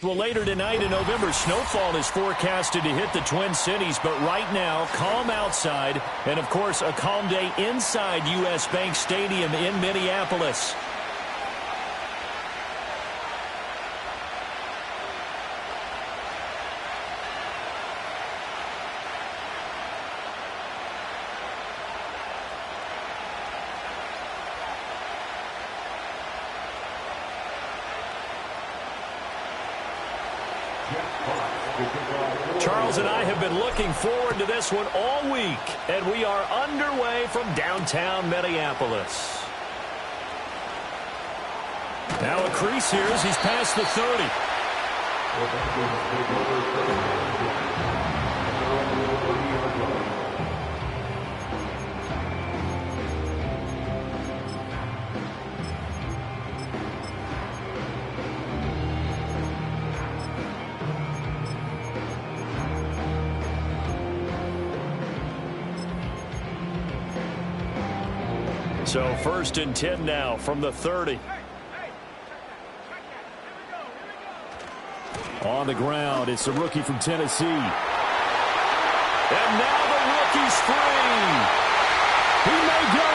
Well, later tonight in November, snowfall is forecasted to hit the Twin Cities, but right now, calm outside, and of course, a calm day inside U.S. Bank Stadium in Minneapolis. Charles and I have been looking forward to this one all week, and we are underway from downtown Minneapolis. Now a crease here as he's past the 30. So 1st and 10 now from the 30. On the ground, it's the rookie from Tennessee. And now the rookie's free. He may go.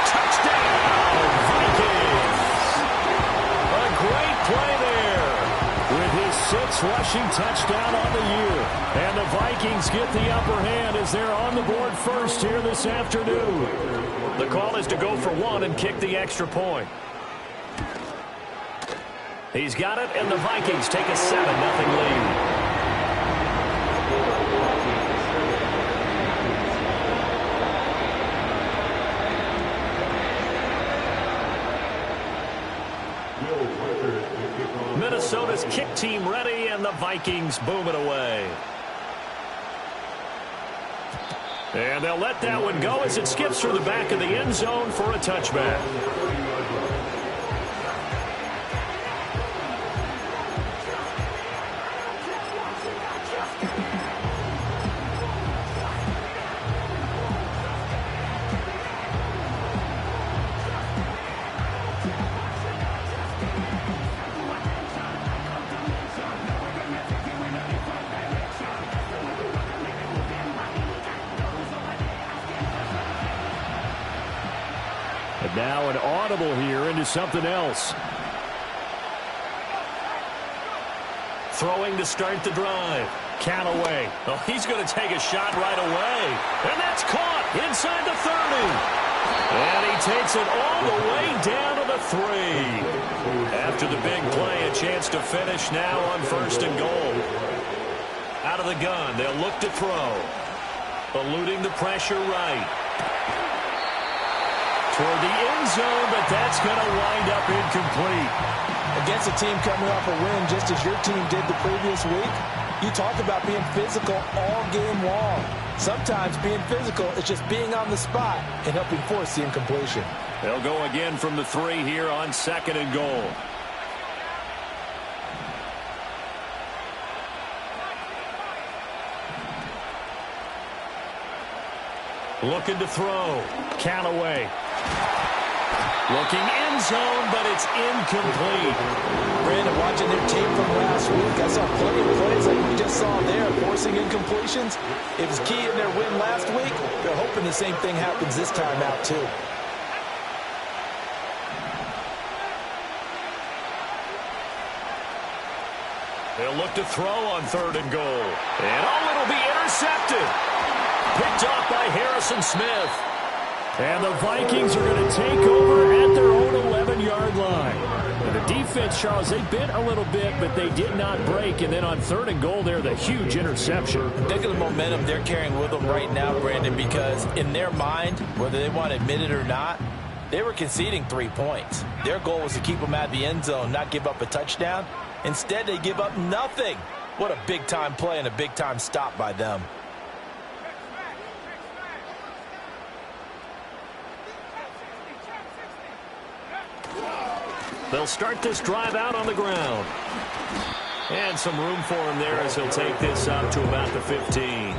Touchdown, Vikings. A great play there with his 6th rushing touchdown on the year. And the Vikings get the upper hand as they're on the board first here this afternoon. The call is to go for one and kick the extra point. He's got it, and the Vikings take a 7-0 lead. Minnesota's kick team ready, and the Vikings boom it away. And they'll let that one go as it skips through the back of the end zone for a touchback. And now an audible here into something else. Throwing to start the drive. Callaway. Oh, he's going to take a shot right away. And that's caught inside the 30. And he takes it all the way down to the 3. After the big play, a chance to finish now on 1st and goal. Out of the gun, they'll look to throw. Eluding the pressure right. Toward the end zone, but that's going to wind up incomplete. Against a team coming off a win, just as your team did the previous week, you talk about being physical all game long. Sometimes being physical is just being on the spot and helping force the incompletion. They'll go again from the 3 here on 2nd and goal. Looking to throw. Callaway. Looking end zone, but it's incomplete. Brandon, watching their tape from last week, I saw plenty of plays like we just saw there, forcing incompletions. It was key in their win last week. They're hoping the same thing happens this time out, too. They'll look to throw on 3rd and goal. And it'll be intercepted. Picked off by Harrison Smith. And the Vikings are going to take over at their own 11-yard line. And the defense, Charles, they bit a little bit, but they did not break. And then on 3rd and goal there, the huge interception. Think of the momentum they're carrying with them right now, Brandon, because in their mind, whether they want to admit it or not, they were conceding 3 points. Their goal was to keep them out of the end zone, not give up a touchdown. Instead, they give up nothing. What a big-time play and a big-time stop by them. They'll start this drive out on the ground. And some room for him there as he'll take this up to about the 15.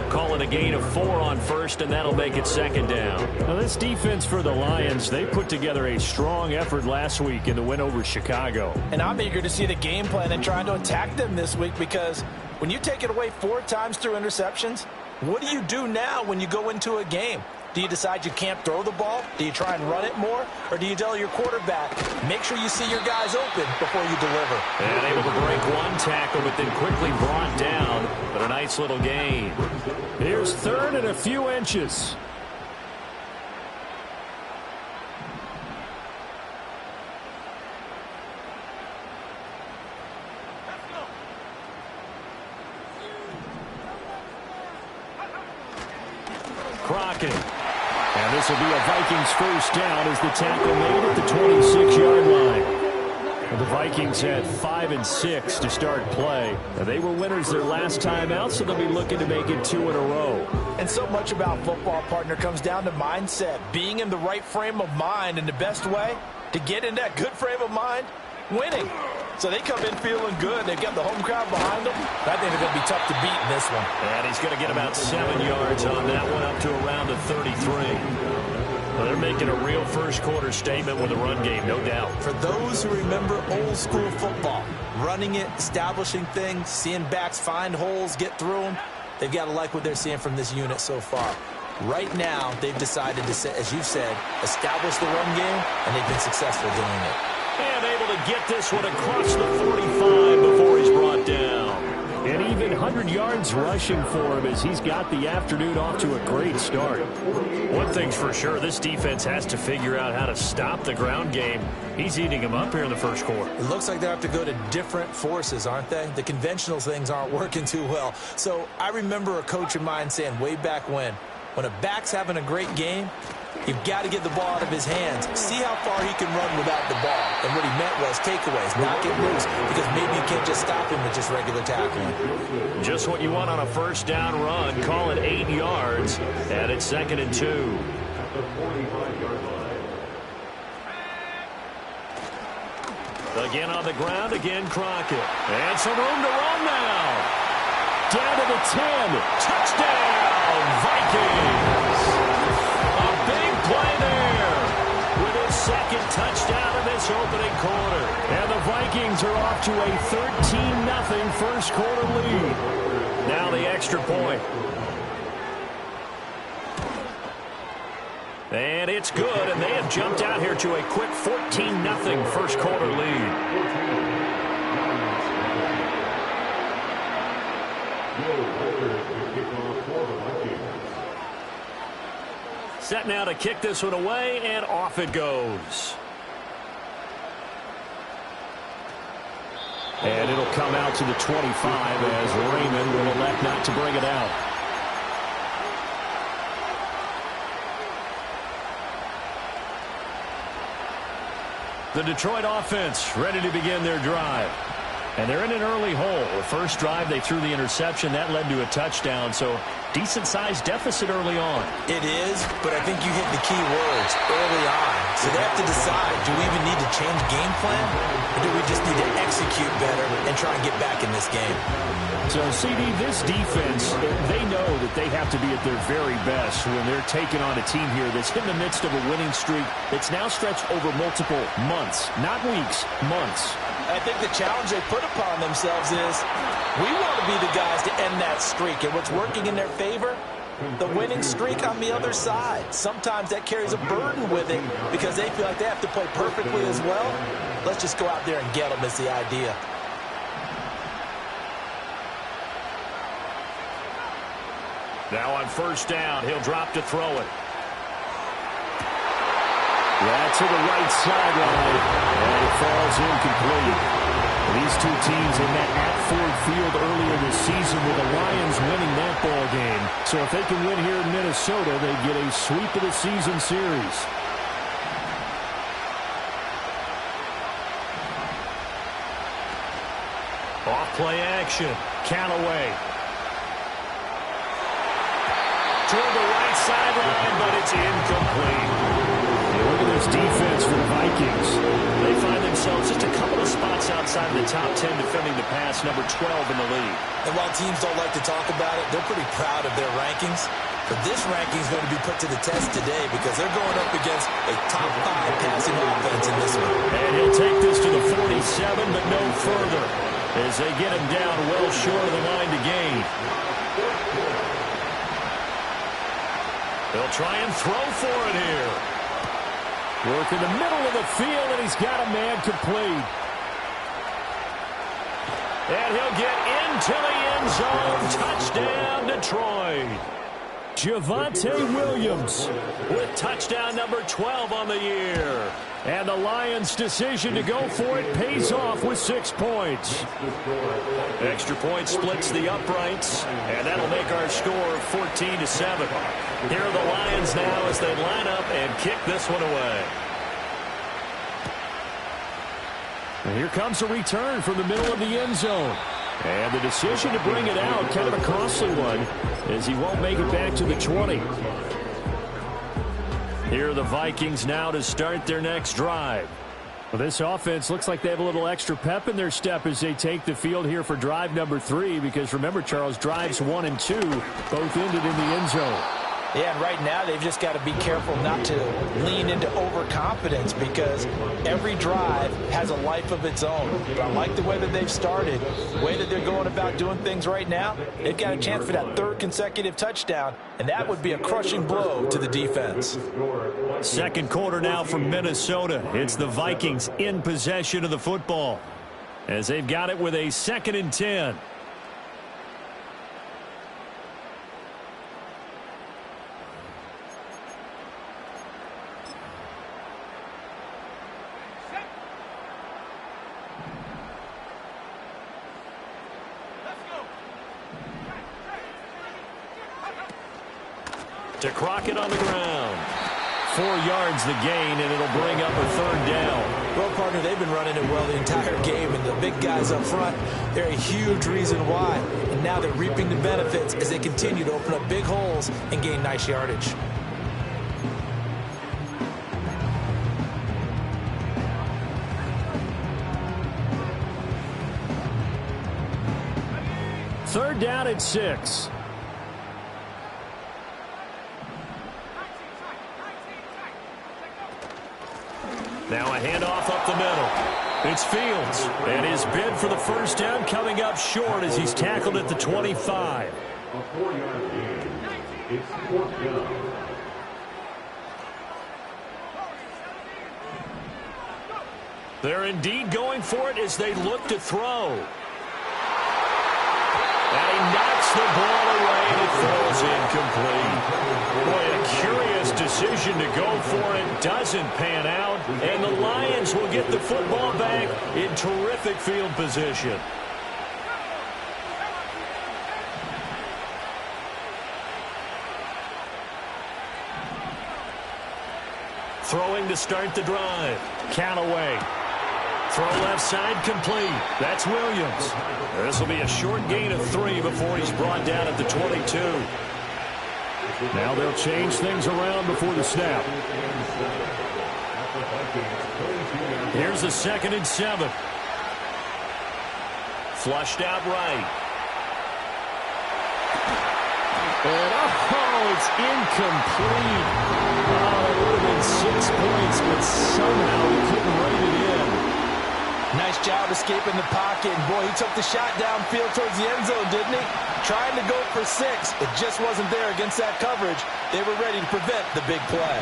Call it a gain of 4 on 1st, and that'll make it 2nd down. Now, this defense for the Lions, they put together a strong effort last week in the win over Chicago. And I'm eager to see the game plan and trying to attack them this week, because when you take it away 4 times through interceptions, what do you do now when you go into a game? Do you decide you can't throw the ball? Do you try and run it more? Or do you tell your quarterback, make sure you see your guys open before you deliver? And able to break 1 tackle, but then quickly brought down. But a nice little gain. Here's 3rd and a few inches. Crockett. And this will be a Vikings first down as the tackle made at the 26-yard line. And the Vikings had 5 and 6 to start play. They were winners their last time out, so they'll be looking to make it 2 in a row. And so much about football, partner, comes down to mindset. Being in the right frame of mind, and the best way to get in that good frame of mind, winning. So they come in feeling good. They've got the home crowd behind them. I think they're going to be tough to beat in this one. And he's going to get about 7 yards on that one, up to around the 33. Well, they're making a real first-quarter statement with a run game, no doubt. For those who remember old-school football, running it, establishing things, seeing backs find holes, get through them, they've got to like what they're seeing from this unit so far. Right now, they've decided to, as you said, establish the run game, and they've been successful doing it. And able to get this one across the 45 before he's brought down. And even 100 yards rushing for him as he's got the afternoon off to a great start. One thing's for sure, this defense has to figure out how to stop the ground game. He's eating them up here in the first quarter. It looks like they have to go to different forces, aren't they? The conventional things aren't working too well. So I remember a coach of mine saying way back when a back's having a great game, you've got to get the ball out of his hands. See how far he can run without the ball. And what he meant was takeaways, knock it loose, because maybe you can't just stop him with just regular tackling. Just what you want on a first down run. Call it 8 yards, and it's 2nd and 2. Again on the ground, again Crockett. And some room to run now. Down to the 10. Touchdown, Vikings. A big play there with his 2nd touchdown in this opening quarter. And the Vikings are off to a 13-0 first quarter lead. Now the extra point. And it's good, and they have jumped out here to a quick 14-0 first quarter lead. Set now to kick this one away, and off it goes. And it'll come out to the 25 as Raymond will elect not to bring it out. The Detroit offense ready to begin their drive. And they're in an early hole. The first drive, they threw the interception. That led to a touchdown. So decent-sized deficit early on. It is, but I think you hit the key words early on. So they have to decide, do we even need to change game plan? Or do we just need to execute better and try and get back in this game? So, CD, this defense, they know that they have to be at their very best when they're taking on a team here that's in the midst of a winning streak that's now stretched over multiple months, not weeks, months. I think the challenge they put upon themselves is we want to be the guys to end that streak. And what's working in their favor? The winning streak on the other side. Sometimes that carries a burden with it because they feel like they have to play perfectly as well. Let's just go out there and get them is the idea. Now on first down, he'll drop to throw it. Yeah, to the right sideline, and it falls incomplete. These two teams had met at Ford Field earlier this season with the Lions winning that ball game. So if they can win here in Minnesota, they get a sweep of the season series. Off play action, Callaway. Toward the right sideline, but it's incomplete. Look at this defense for the Vikings. They find themselves just a couple of spots outside the top 10 defending the pass, number 12 in the league. And while teams don't like to talk about it, they're pretty proud of their rankings. But this ranking is going to be put to the test today because they're going up against a top 5 passing offense in this one. And he'll take this to the 47, but no further as they get him down well short of the line to gain. They'll try and throw for it here. Work in the middle of the field, and he's got a man complete. And he'll get into the end zone. Touchdown, Detroit. Javonte Williams with touchdown number 12 on the year. And the Lions' decision to go for it pays off with 6 points. Extra point splits the uprights, and that'll make our score 14-7. Here are the Lions now as they line up and kick this one away. And here comes a return from the middle of the end zone. And the decision to bring it out, kind of a costly one, as he won't make it back to the 20. Here are the Vikings now to start their next drive. Well, this offense looks like they have a little extra pep in their step as they take the field here for drive number 3. Because remember, Charles, drives 1 and 2 both ended in the end zone. Yeah, and right now they've just got to be careful not to lean into overconfidence because every drive has a life of its own. But I like the way that they've started, the way that they're going about doing things right now. They've got a chance for that 3rd consecutive touchdown, and that would be a crushing blow to the defense. Second quarter now from Minnesota. It's the Vikings in possession of the football as they've got it with a 2nd and 10. To Crockett on the ground. 4 yards the gain, and it'll bring up a 3rd down. Well, partner, they've been running it well the entire game, and the big guys up front, they're a huge reason why. And now they're reaping the benefits as they continue to open up big holes and gain nice yardage. Third down at 6. Now a handoff up the middle. It's Fields, and his bid for the first down coming up short as he's tackled at the 25. A 4-yard gain. It's 4th down. They're indeed going for it as they look to throw. And he knocks the ball away, and it falls incomplete. Boy, a curious decision to go for it. Doesn't pan out, and the Lions will get the football back in terrific field position. Throwing to start the drive. Callaway. Throw left side complete. That's Williams. This will be a short gain of 3 before he's brought down at the 22. Now they'll change things around before the snap. Here's the 2nd and 7. Flushed out right. And it's incomplete. Oh, it would have been 6 points, but somehow he couldn't rate it in. Nice job escaping the pocket. And boy, he took the shot downfield towards the end zone, didn't he? Trying to go for 6. It just wasn't there against that coverage. They were ready to prevent the big play.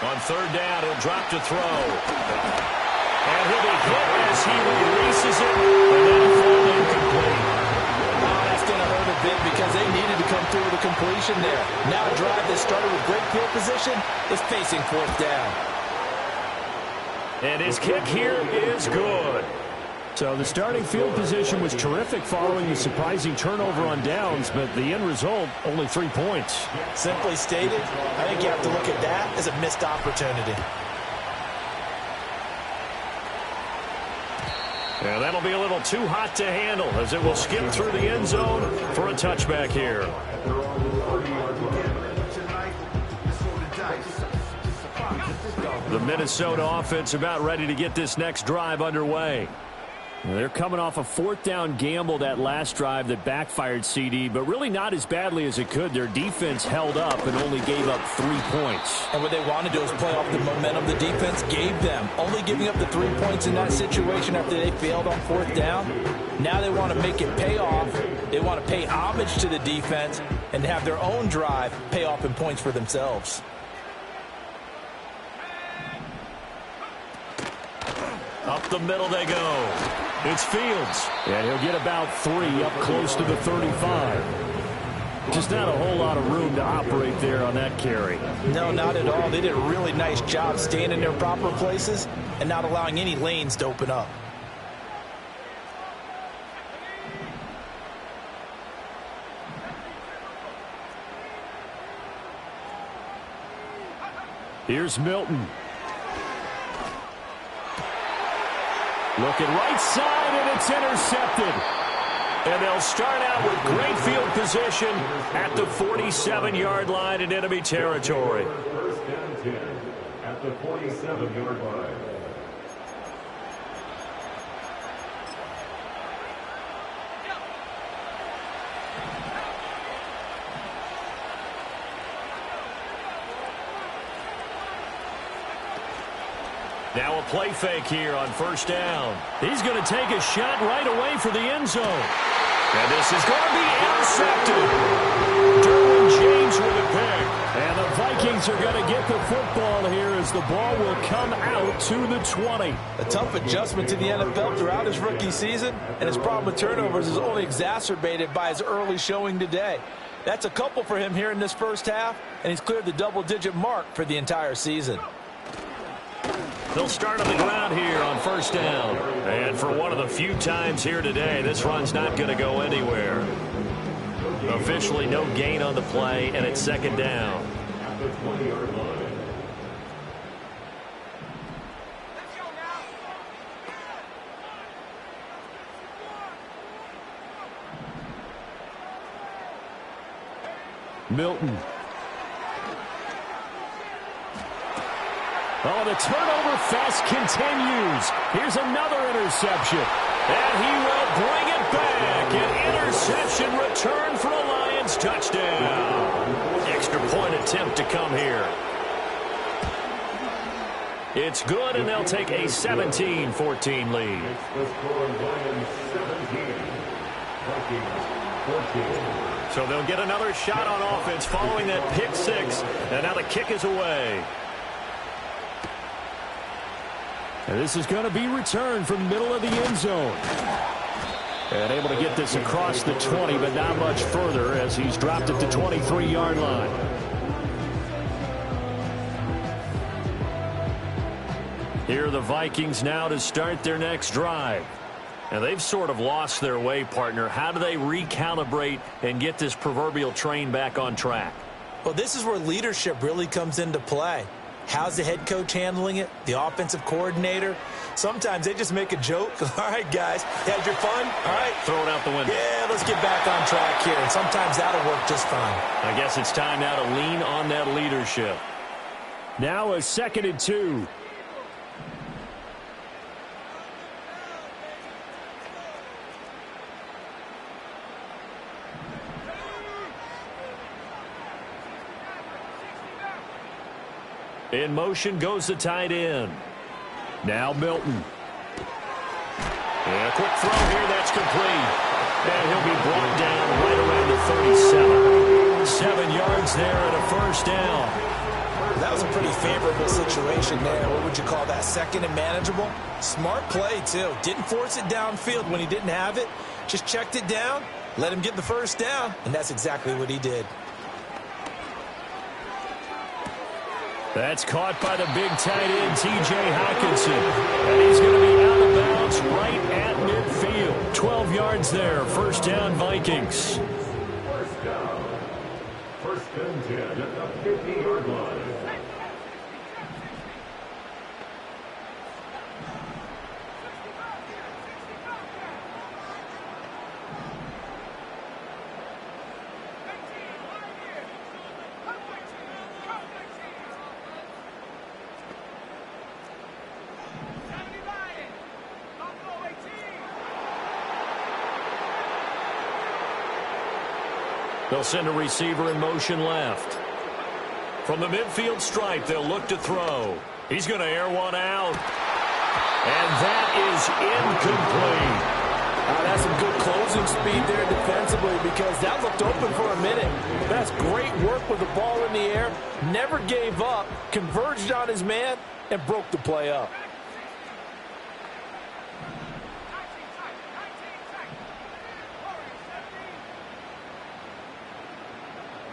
On 3rd down, he'll drop to throw. And he'll be hit as he releases it. And then fall incomplete. Oh, that's going to hurt a bit because they needed to come through with a completion there. Now a drive that started with great field position is facing 4th down. And his kick here is good. So the starting field position was terrific following the surprising turnover on downs, but the end result, only 3 points. Simply stated, I think you have to look at that as a missed opportunity. And that'll be a little too hot to handle as it will skip through the end zone for a touchback here. The Minnesota offense about ready to get this next drive underway. They're coming off a 4th down gamble that last drive that backfired, CD, but really not as badly as it could. Their defense held up and only gave up 3 points. And what they want to do is play off the momentum the defense gave them. Only giving up the 3 points in that situation after they failed on 4th down. Now they want to make it pay off. They want to pay homage to the defense and have their own drive pay off in points for themselves. Up the middle they go. It's Fields. And he'll get about 3 up close to the 35. Just not a whole lot of room to operate there on that carry. No, not at all. They did a really nice job staying in their proper places and not allowing any lanes to open up. Here's Milton. Looking right side, and it's intercepted. And they'll start out with great field position at the 47-yard line in enemy territory. 1st down 10 at the 47-yard line. Now a play fake here on 1st down. He's going to take a shot right away for the end zone. And this is going to be intercepted. Derwin James with a pick. And the Vikings are going to get the football here as the ball will come out to the 20. A tough adjustment to the NFL throughout his rookie season, and his problem with turnovers is only exacerbated by his early showing today. That's a couple for him here in this 1st half, and he's cleared the double-digit mark for the entire season. They'll start on the ground here on 1st down. And for one of the few times here today, this run's not going to go anywhere. Officially no gain on the play, and it's 2nd down. At the 20-yard line. Milton. Oh, the turnover fest continues. Here's another interception. And he will bring it back. An interception return for a Lions touchdown. Extra point attempt to come here. It's good, and they'll take a 17-14 lead. It's the score, Lions 17, Vikings 14. So they'll get another shot on offense following that pick 6. And now the kick is away. And this is going to be returned from the middle of the end zone. And able to get this across the 20, but not much further as he's dropped at the 23-yard line. Here are the Vikings now to start their next drive. And they've sort of lost their way, partner. How do they recalibrate and get this proverbial train back on track? Well, this is where leadership really comes into play. How's the head coach handling it? The offensive coordinator? Sometimes they just make a joke. All right, guys, had your fun? All right. Throw it out the window. Yeah, let's get back on track here. And sometimes that'll work just fine. I guess it's time now to lean on that leadership. Now a 2nd and 2. In motion goes the tight end. Now Milton. Yeah, quick throw here. That's complete. And he'll be brought down right around the 37. 7 yards there and a first down. That was a pretty favorable situation there. What would you call that? 2nd and manageable? Smart play, too. Didn't force it downfield when he didn't have it. Just checked it down, let him get the first down, and that's exactly what he did. That's caught by the big tight end, T.J. Hockenson. And he's going to be out of bounds right at midfield. 12 yards there. First down, Vikings. First down. First and 10 at the 50-yard line. They'll send a receiver in motion left. From the midfield stripe, they'll look to throw. He's going to air one out. And that is incomplete. That's some good closing speed there defensively because that looked open for a minute. That's great work with the ball in the air. Never gave up, converged on his man, and broke the play up.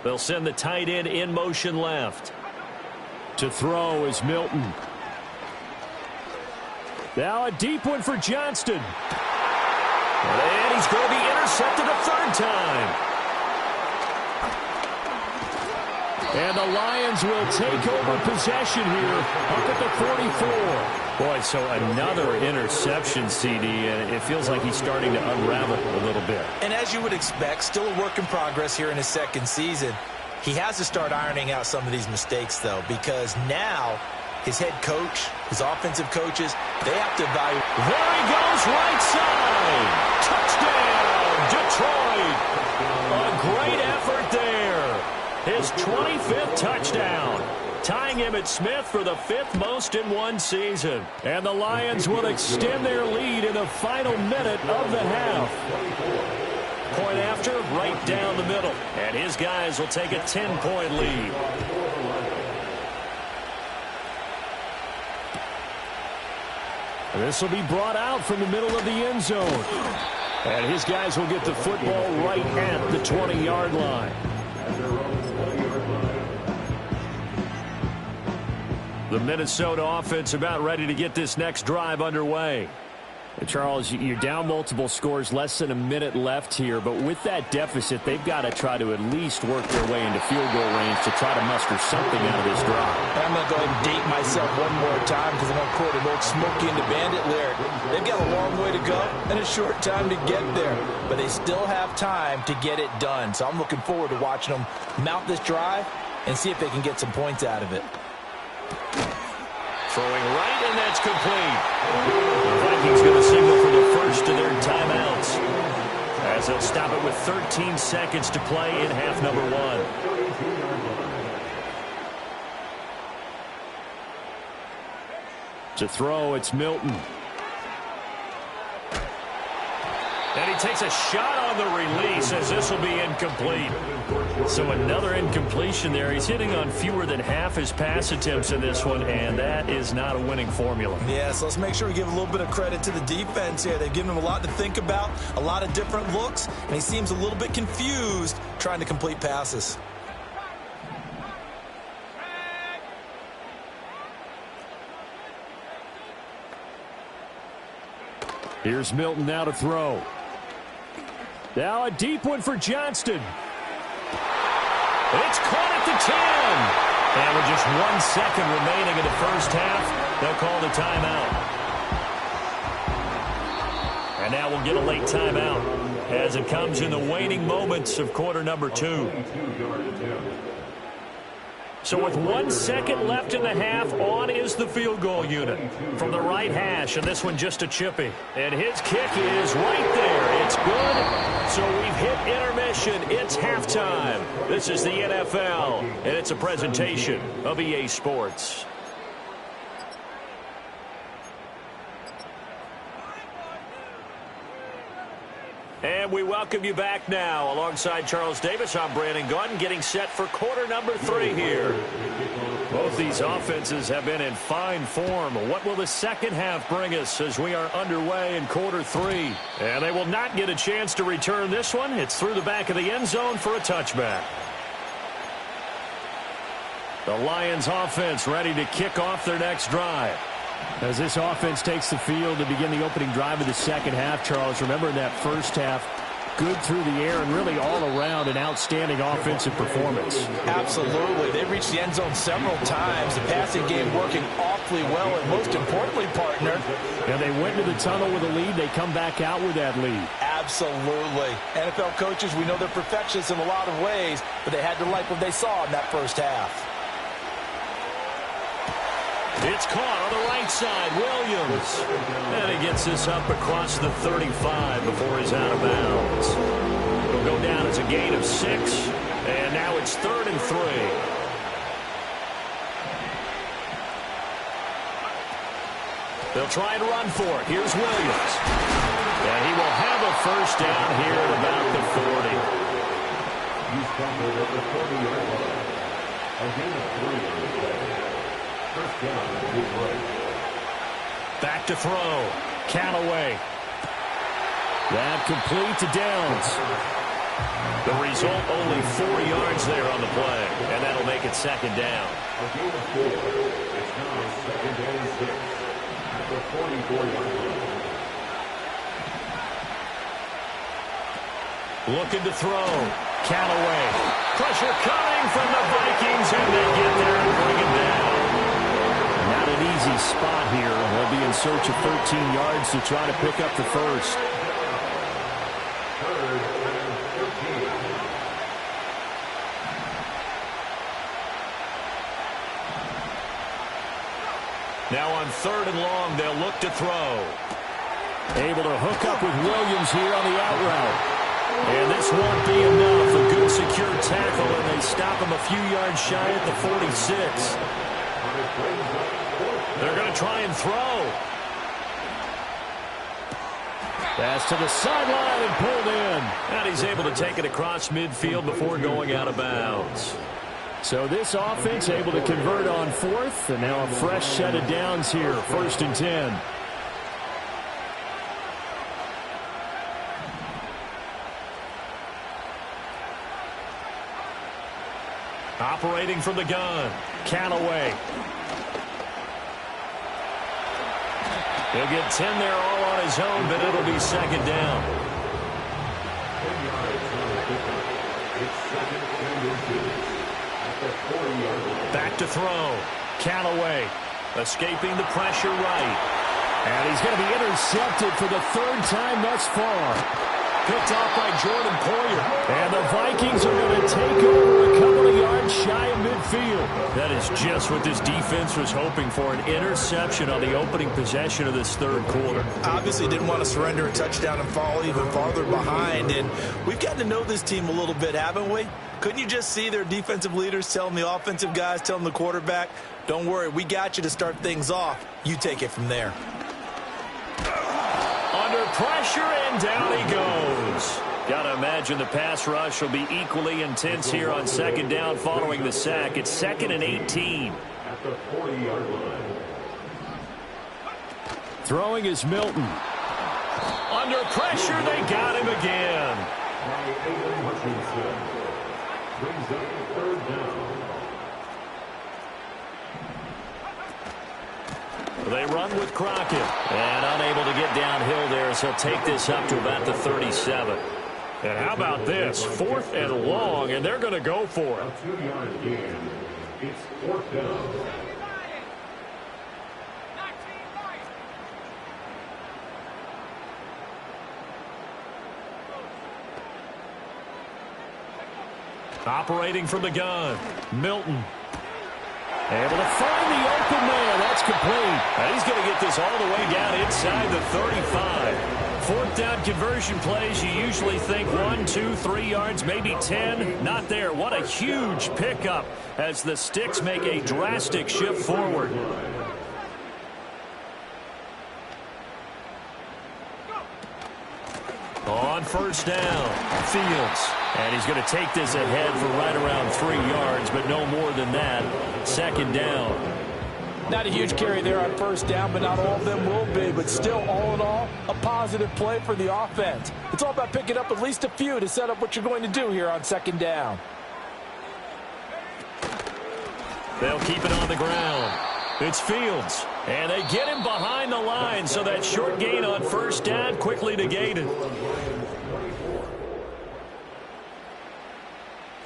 They'll send the tight end in motion left. To throw is Milton. Now a deep one for Johnston. And he's going to be intercepted a 3rd time. And the Lions will take over possession here up at the 44. Boy, so another interception, CD, and it feels like he's starting to unravel a little bit. And as you would expect, still a work in progress here in his 2nd season. He has to start ironing out some of these mistakes, though, because now his head coach, his offensive coaches, they have to evaluate. There he goes, right side. Touchdown, Detroit. A great effort there. His 25th touchdown. Tying him at Smith for the 5th most in one season. And the Lions will extend their lead in the final minute of the half. Point after, right down the middle. And his guys will take a 10-point lead. This will be brought out from the middle of the end zone. And his guys will get the football right at the 20-yard line. The Minnesota offense about ready to get this next drive underway. Charles, you're down multiple scores, less than a minute left here, but with that deficit, they've got to try to at least work their way into field goal range to try to muster something out of this drive. I'm going to go ahead and date myself one more time because I'm going to quote an old Smokey and the Bandit lyric. They've got a long way to go and a short time to get there, but they still have time to get it done. So I'm looking forward to watching them mount this drive and see if they can get some points out of it. Throwing right, and that's complete. The Vikings going to signal for the first of their timeouts, as they'll stop it with 13 seconds to play in half number 1. To throw, it's Milton. And he takes a shot on the release as this will be incomplete. So another incompletion there. He's hitting on fewer than half his pass attempts in this one, and that is not a winning formula. Yeah, so let's make sure we give a little bit of credit to the defense here. They've given him a lot to think about, a lot of different looks, and he seems a little bit confused trying to complete passes. Here's Milton now to throw. Now a deep one for Johnston. It's caught at the 10. And with just 1 second remaining in the first half, they'll call the timeout. And now we'll get a late timeout as it comes in the waning moments of quarter number 2. So with 1 second left in the half, on is the field goal unit from the right hash, and this one just a chippy. And his kick is right there. It's good. So we've hit intermission. It's halftime. This is the NFL, and it's a presentation of EA Sports. And we welcome you back now. Alongside Charles Davis, I'm Brandon Gaudin, getting set for quarter number 3 here. Both these offenses have been in fine form. What will the second half bring us as we are underway in quarter 3? And they will not get a chance to return this one. It's through the back of the end zone for a touchback. The Lions offense ready to kick off their next drive. As this offense takes the field to begin the opening drive of the second half, Charles, remember in that first half, good through the air and really all around an outstanding offensive performance. Absolutely. They reached the end zone several times. The passing game working awfully well, and most importantly, partner. And they went into the tunnel with a lead. They come back out with that lead. Absolutely. NFL coaches, we know they're perfectionists in a lot of ways, but they had to like what they saw in that first half. It's caught on the right side, Williams. And he gets this up across the 35 before he's out of bounds. It'll go down as a gain of 6, and now it's 3rd and 3. They'll try and run for it. Here's Williams. And he will have a first down here at about the 40. He's covered at the 40-yard line. A gain of 3. First down, back to throw. Callaway. That complete to Downs. The result, only 4 yards there on the play, and that'll make it second down. a gain of 4. It's now 2nd and 6 at the 44-yard line. Looking to throw. Callaway. Pressure coming from the Vikings, and they get there and bring it down. Not an easy spot here. They'll be in search of 13 yards to try to pick up the first. 3rd and 13. Now on 3rd and long, they'll look to throw. Able to hook up with Williams here on the out route. And this won't be enough. A good secure tackle, and they stop him a few yards shy at the 46. They're going to try and throw. Pass to the sideline and pulled in. And he's able to take it across midfield before going out of bounds. So this offense able to convert on 4th, and now a fresh set of downs here, 1st and 10. Operating from the gun, Callaway. He'll get 10 there all on his own, but it'll be second down. 10 yards on the pickup. It's 2nd and 2 at the 40-yard line. Back to throw. Callaway escaping the pressure right. And he's going to be intercepted for the 3rd time thus far. Picked off by Jordan Poyer. And the Vikings are going to take over a couple of yards shy of midfield. That is just what this defense was hoping for, an interception on the opening possession of this 3rd quarter. Obviously didn't want to surrender a touchdown and fall even farther behind. And we've gotten to know this team a little bit, haven't we? Couldn't you just see their defensive leaders telling the offensive guys, telling the quarterback, don't worry, we got you to start things off. You take it from there. Under pressure, and down he goes. Got to imagine the pass rush will be equally intense here on 2nd down following the sack. It's 2nd and 18. At the 40-yard line. Throwing is Milton. Under pressure, they got him again. By Aiden Hutchinson. Brings up 3rd down. They run with Crockett. And unable to get downhill there, so he'll take this up to about the 37. And how about this? 4th and long, and they're going to go for it. A 2-yard gain. It's fourth down. Operating from the gun, Milton. Able to find the open man. That's complete. And he's going to get this all the way down inside the 35. Fourth down conversion plays, you usually think 1, 2, 3 yards, maybe 10. Not there. What a huge pickup as the Sticks make a drastic shift forward. On first down, Fields. And he's going to take this ahead for right around 3 yards, but no more than that. Second down. Not a huge carry there on first down, but not all of them will be. But still, all in all, a positive play for the offense. It's all about picking up at least a few to set up what you're going to do here on second down. They'll keep it on the ground. It's Fields. And they get him behind the line, so that short gain on first down quickly negated.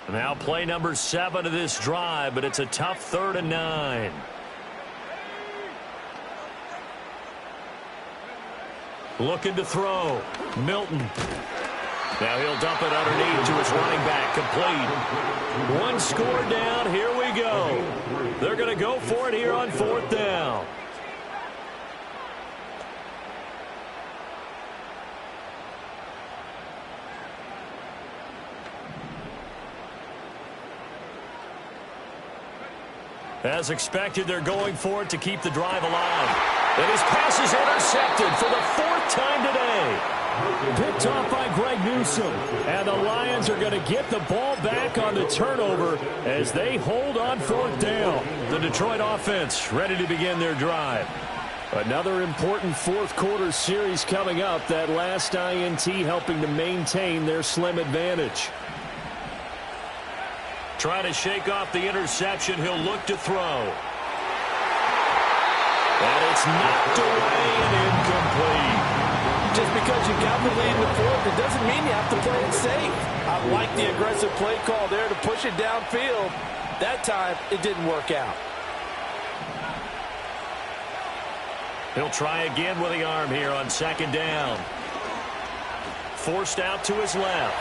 Now play number 7 of this drive, but it's a tough 3rd and 9. Looking to throw. Milton. Now he'll dump it underneath to his running back. Complete. One score down. Here we go. They're going to go for it here on 4th down. As expected, they're going for it to keep the drive alive. And his pass is intercepted for the 4th time today. Picked off by Greg Newsome. And the Lions are going to get the ball back on the turnover as they hold on 4th down. The Detroit offense ready to begin their drive. Another important fourth quarter series coming up. That last INT helping to maintain their slim advantage. Trying to shake off the interception. He'll look to throw. And it's knocked away and incomplete. Just because you got the lead in the fourth, it doesn't mean you have to play it safe. I like the aggressive play call there to push it downfield. That time, it didn't work out. He'll try again with the arm here on 2nd down. Forced out to his left.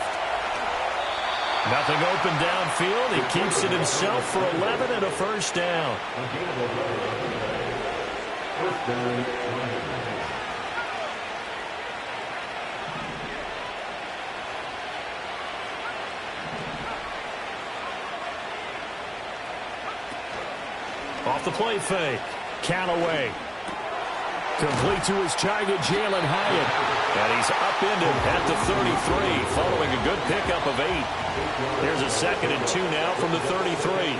Nothing open downfield. He keeps it himself for 11 and a first down. First down. Off the play fake. Callaway. Complete to his target, Jalen Hyatt. And he's upended at the 33, following a good pickup of 8. Here's a 2nd and 2 now from the 33.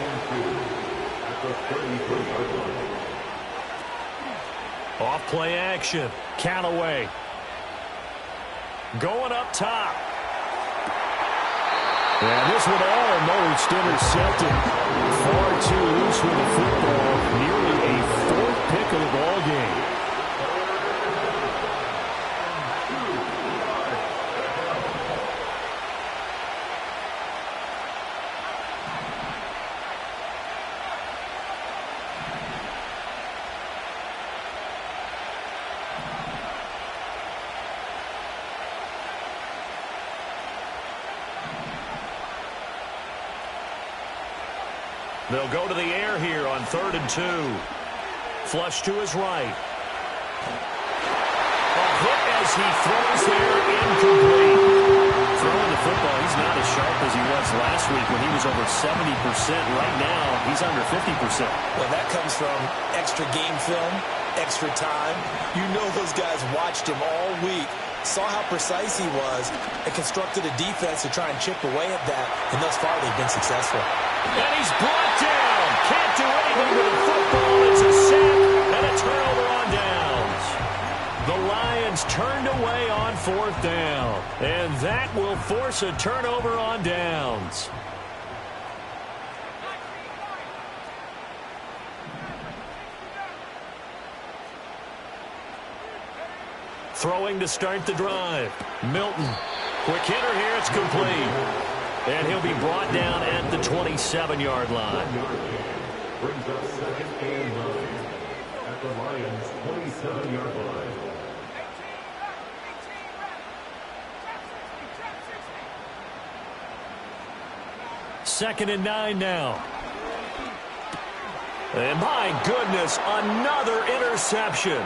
Off play action. Callaway. Going up top. And this one almost intercepted. Far too loose with the football. Nearly a 4th pick of the ball game. They'll go to the air here on 3rd and 2. Flush to his right. A hit as he throws there, incomplete. Throwing the football, he's not as sharp as he was last week when he was over 70%. Right now, he's under 50%. Well, that comes from extra game film, extra time. You know those guys watched him all week, saw how precise he was, and constructed a defense to try and chip away at that, and thus far they've been successful. And he's brought down. Can't do anything with the football. It's a sack and a turnover on downs. The Lions turned away on 4th down. And that will force a turnover on downs. Throwing to start the drive. Milton. Quick hitter here. It's complete. And he'll be brought down at the 27-yard line. brings up 2nd and 9 at the Lions' 27-yard line. Second and 9 now. And my goodness, another interception.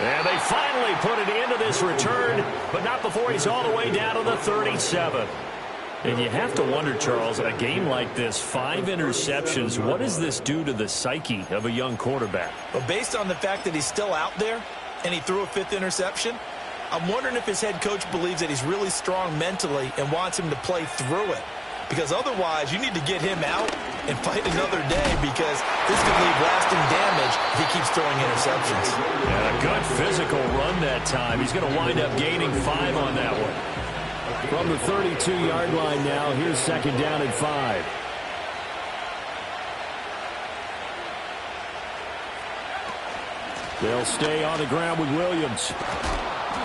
And they finally put it into this return, but not before he's all the way down to the 37. And you have to wonder, Charles, in a game like this, 5 interceptions, what does this do to the psyche of a young quarterback? But based on the fact that he's still out there and he threw a 5th interception, I'm wondering if his head coach believes that he's really strong mentally and wants him to play through it. Because otherwise, you need to get him out and fight another day, because this could leave lasting damage if he keeps throwing interceptions. And a good physical run that time. He's going to wind up gaining 5 on that one. From the 32-yard line now, here's second down and 5. They'll stay on the ground with Williams.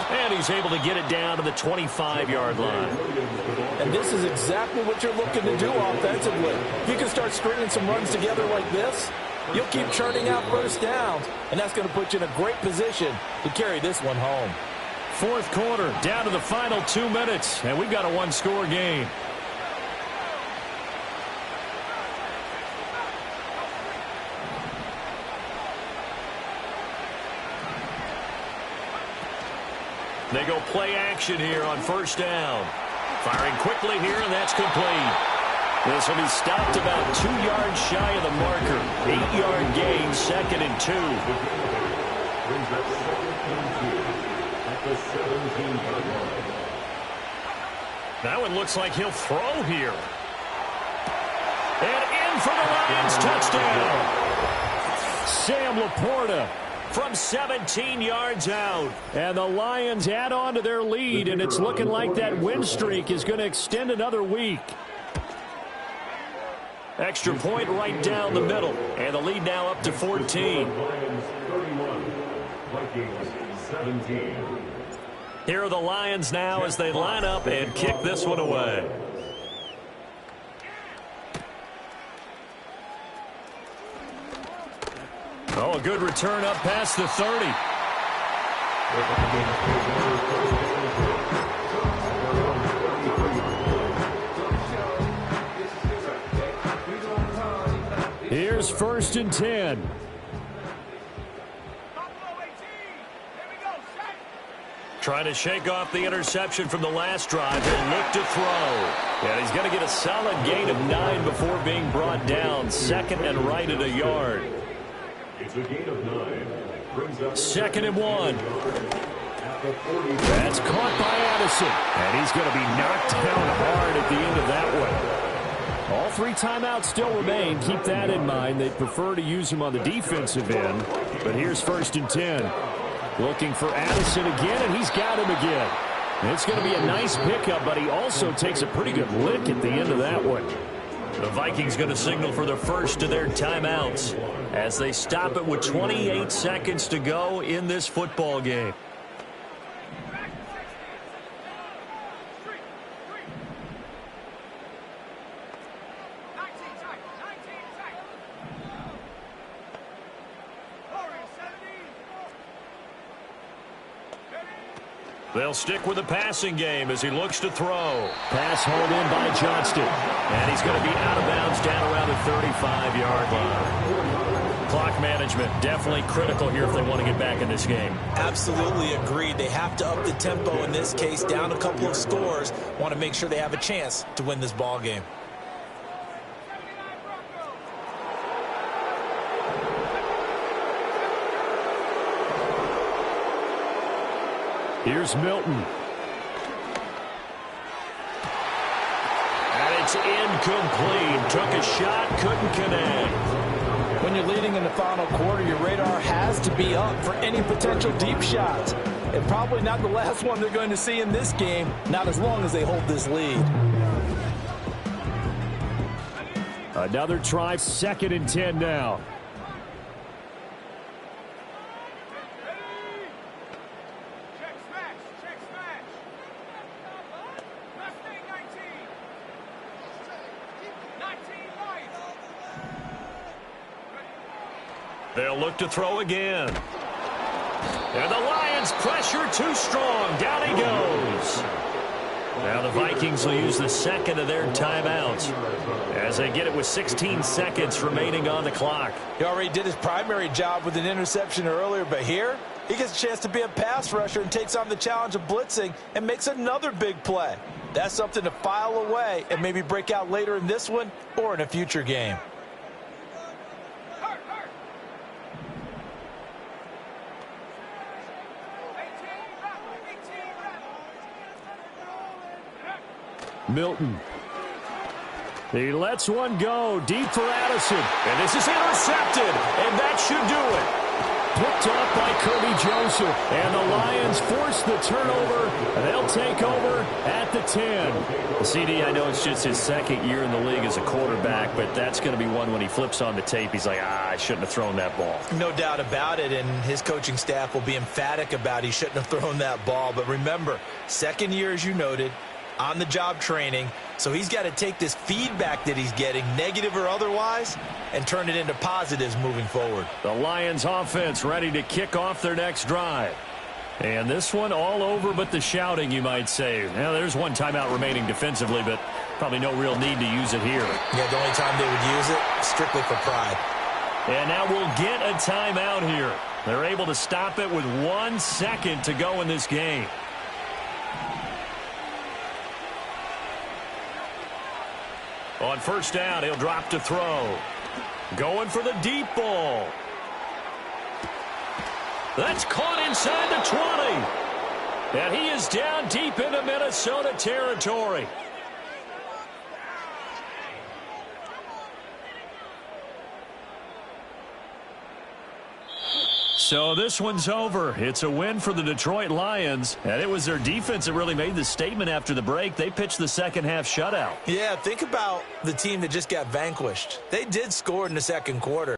And he's able to get it down to the 25-yard line. And this is exactly what you're looking to do offensively. If you can start stringing some runs together like this, you'll keep churning out first downs, and that's going to put you in a great position to carry this one home. Fourth quarter, down to the final 2 minutes, and we've got a one-score game. They go play action here on first down. Firing quickly here, and that's complete. This will be stopped about 2 yards shy of the marker. 8-yard gain, 2nd and 2. Brings up 2nd and 2 at the 17-yard line. That one looks like he'll throw here. And in for the Lions, touchdown. Sam Laporta from 17 yards out. And the Lions add on to their lead, and it's looking like that win streak is going to extend another week. Extra point right down the middle. And the lead now up to 14. Lions 31, Vikings 17. Here are the Lions now as they line up and kick this one away. Oh, a good return up past the 30. Here's first and 10. Trying to shake off the interception from the last drive. He'll look to throw. And he's going to get a solid gain of 9 before being brought down. Second and right at a yard. It's a gain of 9. Brings up 2nd and 1. That's caught by Addison. And he's going to be knocked down hard at the end of that one. All 3 timeouts still remain. Keep that in mind. They'd prefer to use him on the defensive end. But here's first and 10. Looking for Addison again, and he's got him again. And it's going to be a nice pickup, but he also takes a pretty good lick at the end of that one. The Vikings going to signal for the first of their timeouts as they stop it with 28 seconds to go in this football game. They'll stick with the passing game as he looks to throw. Pass hauled in by Johnston. And he's going to be out of bounds down around the 35-yard line. Clock management definitely critical here if they want to get back in this game. Absolutely agreed. They have to up the tempo in this case, down a couple of scores. Want to make sure they have a chance to win this ball game. Here's Milton. And it's incomplete. Took a shot, couldn't connect. When you're leading in the final quarter, your radar has to be up for any potential deep shots. And probably not the last one they're going to see in this game, not as long as they hold this lead. Another try, 2nd and 10 now. They'll look to throw again. And the Lions pressure too strong. Down he goes. Now the Vikings will use the second of their timeouts as they get it with 16 seconds remaining on the clock. He already did his primary job with an interception earlier, but here he gets a chance to be a pass rusher and takes on the challenge of blitzing and makes another big play. That's something to file away and maybe break out later in this one or in a future game. Milton. He lets one go deep for Addison. And this is intercepted, and that should do it. Picked off by Kirby Joseph. And the Lions force the turnover, and they'll take over at the 10. CD, I know it's just his second year in the league as a quarterback, but that's going to be one when he flips on the tape. He's like, I shouldn't have thrown that ball. No doubt about it, and his coaching staff will be emphatic about he shouldn't have thrown that ball. But remember, second year, as you noted, on-the-job training, so he's got to take this feedback that he's getting, negative or otherwise, and turn it into positives moving forward. The Lions offense ready to kick off their next drive. And this one all over but the shouting, you might say. Now, there's one timeout remaining defensively, but probably no real need to use it here. Yeah, the only time they would use it, strictly for pride. And now we'll get a timeout here. They're able to stop it with 1 second to go in this game. On first down, he'll drop to throw. Going for the deep ball. That's caught inside the 20. And he is down deep into Minnesota territory. So this one's over. It's a win for the Detroit Lions, and it was their defense that really made the statement after the break. They pitched the second half shutout. Yeah, think about the team that just got vanquished. They did score in the second quarter.